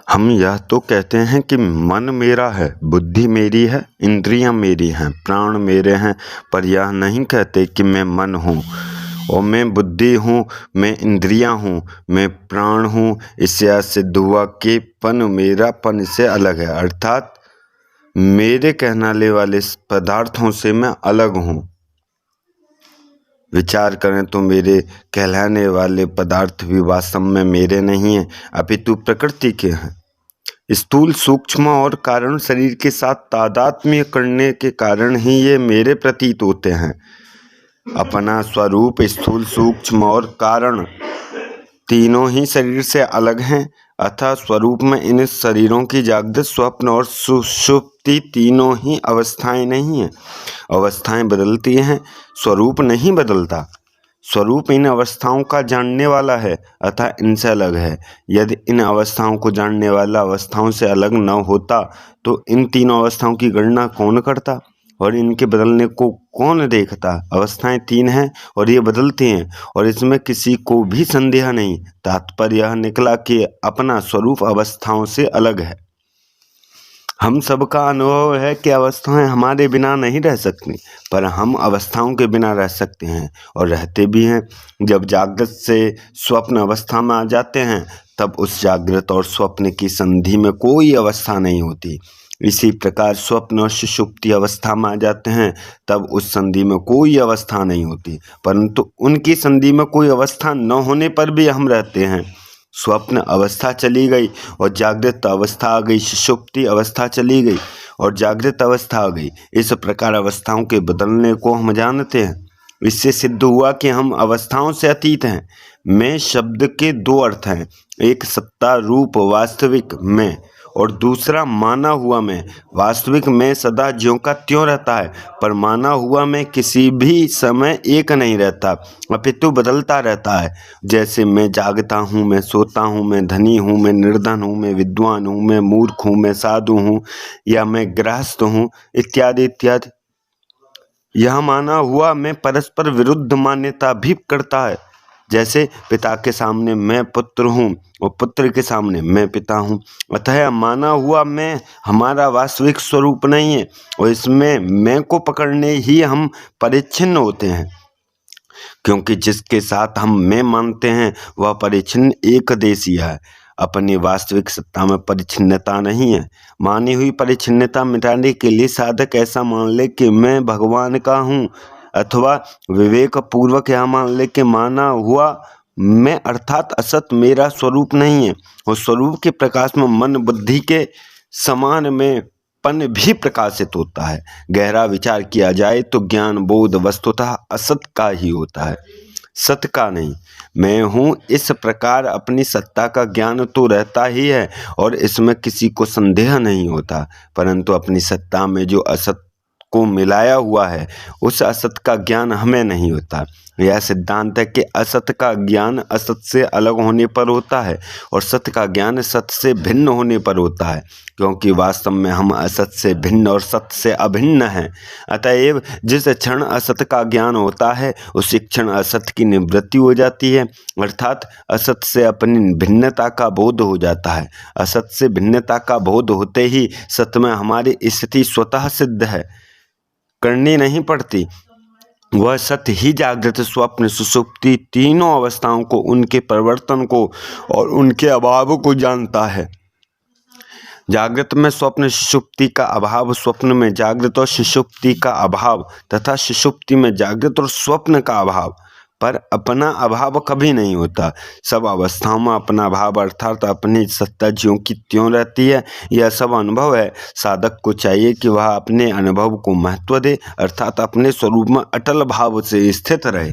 हम यह तो कहते हैं कि मन मेरा है, बुद्धि मेरी है, इंद्रियां मेरी हैं, प्राण मेरे हैं, पर यह नहीं कहते कि मैं मन हूँ और मैं बुद्धि हूँ, मैं इंद्रियां हूँ, मैं प्राण हूँ। इससे यह सिद्ध हुआ कि पन मेरापन से अलग है, अर्थात मेरे कहलाने वाले पदार्थों से मैं अलग हूँ। विचार करें तो मेरे कहलाने वाले पदार्थ भी वास्तव में मेरे नहीं हैं, अपितु प्रकृति के हैं। स्थूल, सूक्ष्म और कारण शरीर के साथ तादात्म्य करने के कारण ही ये मेरे प्रतीत होते हैं। अपना स्वरूप स्थूल, सूक्ष्म और कारण तीनों ही शरीर से अलग हैं, अतः स्वरूप में इन शरीरों की जागृत, स्वप्न और सुषुप्ति तीनों ही अवस्थाएं नहीं हैं। अवस्थाएं बदलती हैं, स्वरूप नहीं बदलता। स्वरूप इन अवस्थाओं का जानने वाला है, अतः इनसे अलग है। यदि इन अवस्थाओं को जानने वाला अवस्थाओं से अलग न होता तो इन तीनों अवस्थाओं की गणना कौन करता और इनके बदलने को कौन देखता। अवस्थाएं तीन हैं और ये बदलती हैं और इसमें किसी को भी संदेह नहीं। तात्पर्य यह निकला कि अपना स्वरूप अवस्थाओं से अलग है। हम सबका अनुभव है कि अवस्थाएं हमारे बिना नहीं रह सकती, पर हम अवस्थाओं के बिना रह सकते हैं और रहते भी हैं। जब जागृत से स्वप्न अवस्था में आ जाते हैं तब उस जागृत और स्वप्न की संधि में कोई अवस्था नहीं होती। इसी प्रकार स्वप्न और सुषुप्ति अवस्था में आ जाते हैं तब उस संधि में कोई अवस्था नहीं होती, परंतु उनकी संधि में कोई अवस्था न होने पर भी हम रहते हैं। स्वप्न अवस्था चली गई और जागृत अवस्था आ गई, सुषुप्ति अवस्था चली गई और जागृत अवस्था आ गई। इस प्रकार अवस्थाओं के बदलने को हम जानते हैं। इससे सिद्ध हुआ कि हम अवस्थाओं से अतीत हैं। मैं शब्द के दो अर्थ हैं, एक सत्ता रूप वास्तविक मैं और दूसरा माना हुआ मैं। वास्तविक मैं सदा ज्यों का त्यों रहता है, पर माना हुआ मैं किसी भी समय एक नहीं रहता, अपितु बदलता रहता है। जैसे मैं जागता हूँ, मैं सोता हूँ, मैं धनी हूँ, मैं निर्धन हूँ, मैं विद्वान हूँ, मैं मूर्ख हूँ, मैं साधु हूँ या मैं गृहस्थ हूँ, इत्यादि इत्यादि। यह माना हुआ मैं परस्पर विरुद्ध मान्यता भी करता है। जैसे पिता के सामने मैं पुत्र हूँ और पुत्र के सामने मैं पिता हूँ। अतः माना हुआ मैं हमारा वास्तविक स्वरूप नहीं है और इसमें मैं को पकड़ने ही हम परिच्छिन्न होते हैं, क्योंकि जिसके साथ हम मैं मानते हैं वह परिच्छिन्न एकदेशीय है। अपनी वास्तविक सत्ता में परिच्छिन्नता नहीं है। मानी हुई परिच्छिन्नता मिटाने के लिए साधक ऐसा मान ले कि मैं भगवान का हूँ, अथवा विवेक पूर्वक यह मान ले कि माना हुआ मैं अर्थात असत मेरा स्वरूप नहीं है और स्वरूप के प्रकाश में मन बुद्धि के समान में पन भी प्रकाशित होता है। गहरा विचार किया जाए तो ज्ञान बोध वस्तुतः असत का ही होता है, सत का नहीं। मैं हूँ इस प्रकार अपनी सत्ता का ज्ञान तो रहता ही है और इसमें किसी को संदेह नहीं होता, परंतु अपनी सत्ता में जो असत को मिलाया हुआ है उस असत का ज्ञान हमें नहीं होता। यह सिद्धांत है कि असत का ज्ञान असत से अलग होने पर होता है और सत का ज्ञान सत से भिन्न होने पर होता है, क्योंकि वास्तव में हम असत से भिन्न और सत से अभिन्न हैं। अतएव जिस क्षण असत का ज्ञान होता है उसी क्षण असत की निवृत्ति हो जाती है, अर्थात असत से अपनी भिन्नता का बोध हो जाता है। असत से भिन्नता का बोध होते ही सत में हमारी स्थिति स्वतः सिद्ध है, करनी नहीं पड़ती। वह सत्य ही जागृत, स्वप्न, सुषुप्ति तीनों अवस्थाओं को, उनके परिवर्तन को और उनके अभाव को जानता है। जागृत में स्वप्न सुषुप्ति का अभाव, स्वप्न में जागृत और सुषुप्ति का अभाव तथा सुषुप्ति में जागृत और स्वप्न का अभाव, पर अपना अभाव कभी नहीं होता। सब अवस्थाओं में अपना अभाव अर्थात अपनी सत्ता ज्यों की त्यों रहती है। यह सब अनुभव है। साधक को चाहिए कि वह अपने अनुभव को महत्व दे, अर्थात अपने स्वरूप में अटल भाव से स्थित रहे।